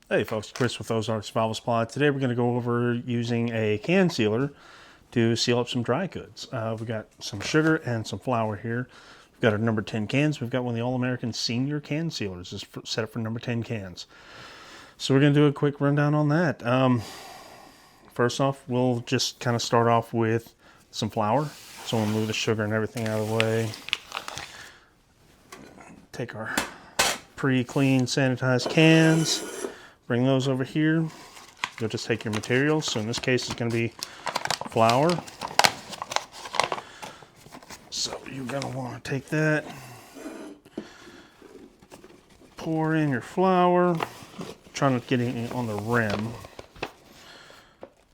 Hey folks, Chris with Ozark Survival Supply. Today we're going to go over using a can sealer to seal up some dry goods. We've got some sugar and some flour here. We've got our number 10 cans. We've got one of the All-American Senior Can Sealers. This is set up for number 10 cans. So we're going to do a quick rundown on that. First off, we'll just kind of start off with some flour. So we'll move the sugar and everything out of the way. Take our pre-cleaned, sanitized cans. Bring those over here. You'll just take your materials. So in this case, it's going to be flour. So you're going to want to take that, pour in your flour. Try not to get it on the rim,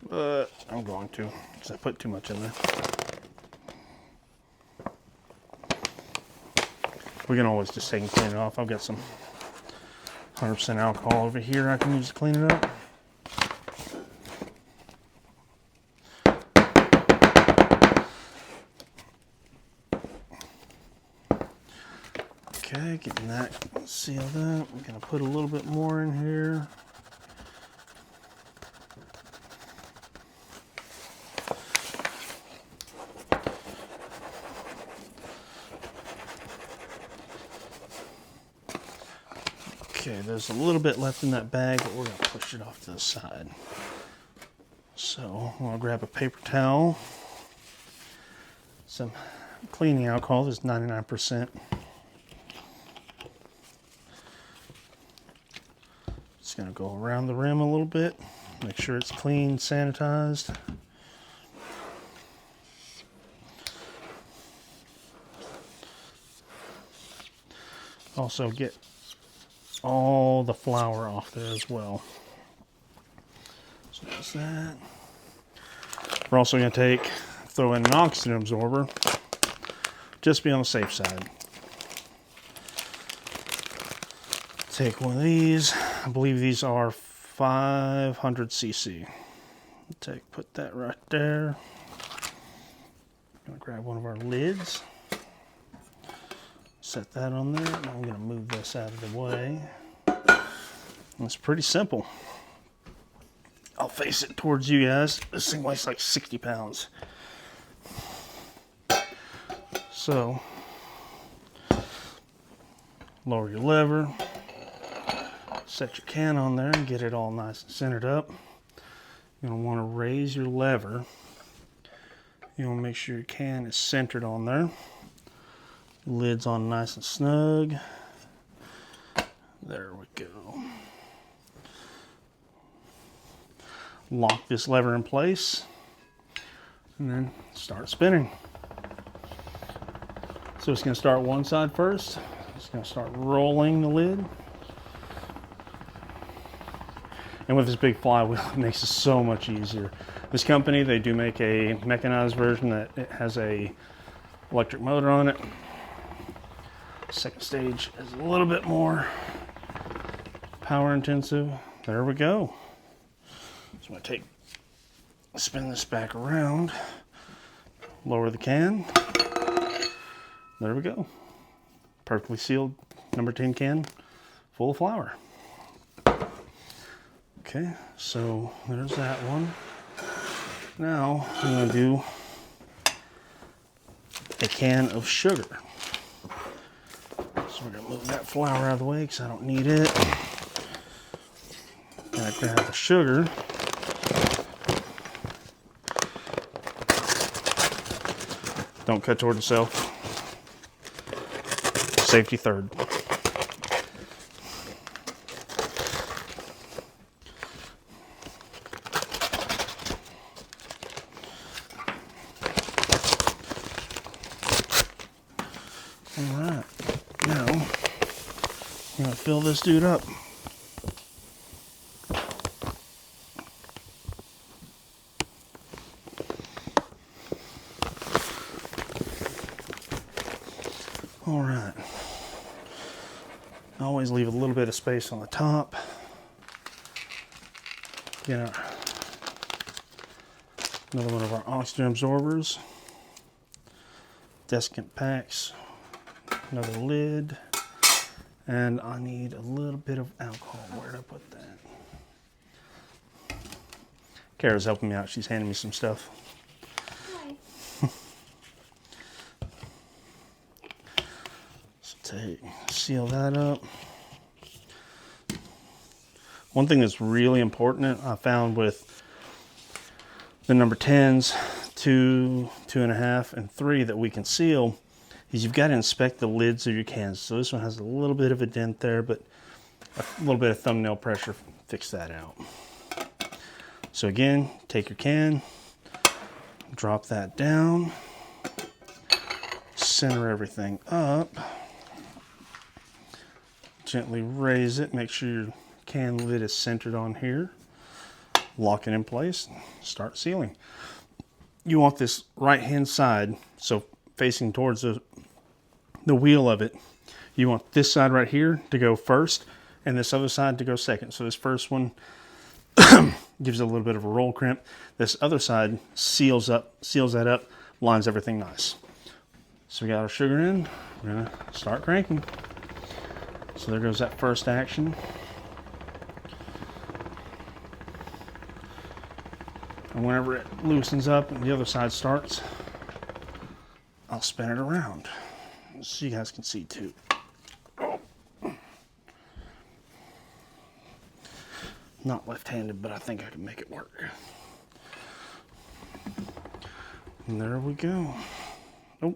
but I'm going to, because I put too much in there. We can always just take and clean it off. I've got some 100% alcohol over here I can use to clean it up. Okay, getting that sealed up. I'm going to put a little bit more in here. Okay, there's a little bit left in that bag, but we're going to push it off to the side. So I'm going to grab a paper towel, some cleaning alcohol, this is 99%. Just going to go around the rim a little bit, make sure it's clean, sanitized. Also get all the flour off there as well. So that's that. We're also going to throw in an oxygen absorber, just to be on the safe side. Take one of these. I believe these are 500 cc. Put that right there. I'm going to grab one of our lids. Set that on there. Now I'm going to move this out of the way. It's pretty simple. I'll face it towards you guys. This thing weighs like 60 pounds. So, lower your lever. Set your can on there and get it all nice and centered up. You're going to want to raise your lever. You want to make sure your can is centered on there. Lid's on nice and snug. There we go. Lock this lever in place and then start spinning. So it's going to start one side first. It's going to start rolling the lid. And with this big flywheel, it makes it so much easier. This company, they do make a mechanized version that it has a electric motor on it. Second stage is a little bit more power intensive. There we go. So I'm going to spin this back around, lower the can. There we go. Perfectly sealed number 10 can full of flour. Okay, so there's that one. Now I'm going to do a can of sugar. So we're going to move that flour out of the way because I don't need it. Going to grab the sugar. Don't cut toward yourself. Safety third. Alright, now I'm going to fill this dude up. Alright, I always leave a little bit of space on the top. Get another one of our oxygen absorbers. Desiccant packs. Another lid. And I need a little bit of alcohol. Where did I put that? Kara's helping me out. She's handing me some stuff. Hi. So seal that up. One thing that's really important I found with the number 10s, 2, 2.5, and 3 that we can seal is you've got to inspect the lids of your cans. So this one has a little bit of a dent there, but a little bit of thumbnail pressure fix that out. So again, take your can, drop that down, center everything up, gently raise it, make sure your can lid is centered on here, lock it in place, start sealing. You want this right hand side, so facing towards the wheel of it, you want this side right here to go first and this other side to go second. So this first one gives it a little bit of a roll crimp. This other side seals that up, lines everything nice. So we got our sugar in, we're gonna start cranking. So there goes that first action. And whenever it loosens up and the other side starts, I'll spin it around so you guys can see too. Oh. Not left-handed, but I think I can make it work. And there we go. Oh.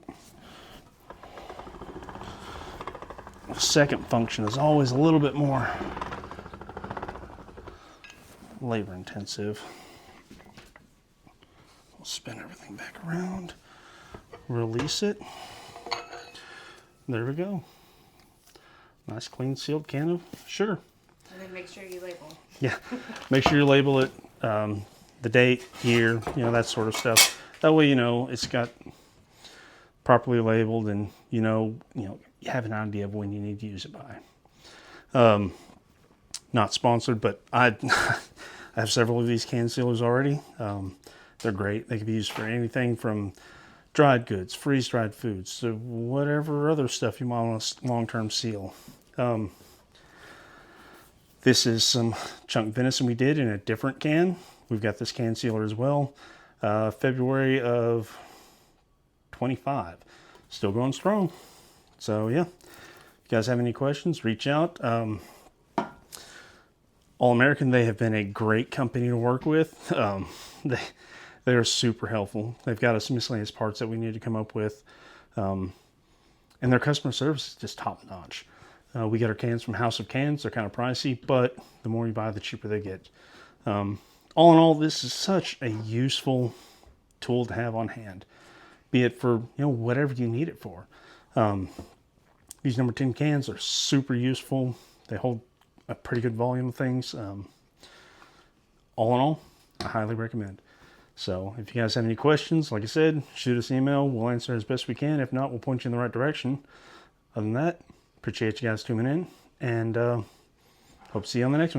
The second function is always a little bit more labor intensive. We'll spin everything back around, release it. There we go. Nice clean sealed can of sugar. And then make sure you label. Yeah, make sure you label it, the date, year, you know, that sort of stuff. That way, you know, it's got properly labeled and you have an idea of when you need to use it by. Not sponsored, but I have several of these can sealers already. They're great. They can be used for anything from dried goods, freeze-dried foods, to whatever other stuff you might want to long-term seal. This is some chunk venison we did in a different can. We've got this can sealer as well. February of 25. Still going strong. So yeah, if you guys have any questions, reach out. All American, they have been a great company to work with. They are super helpful. They've got us miscellaneous parts that we need to come up with. And their customer service is just top notch. We get our cans from House of Cans. They're kind of pricey, but the more you buy, the cheaper they get. All in all, this is such a useful tool to have on hand, be it for whatever you need it for. These number 10 cans are super useful. They hold a pretty good volume of things. All in all, I highly recommend. So if you guys have any questions, like I said, shoot us an email. We'll answer as best we can. If not, we'll point you in the right direction. Other than that, appreciate you guys tuning in, and hope to see you on the next one.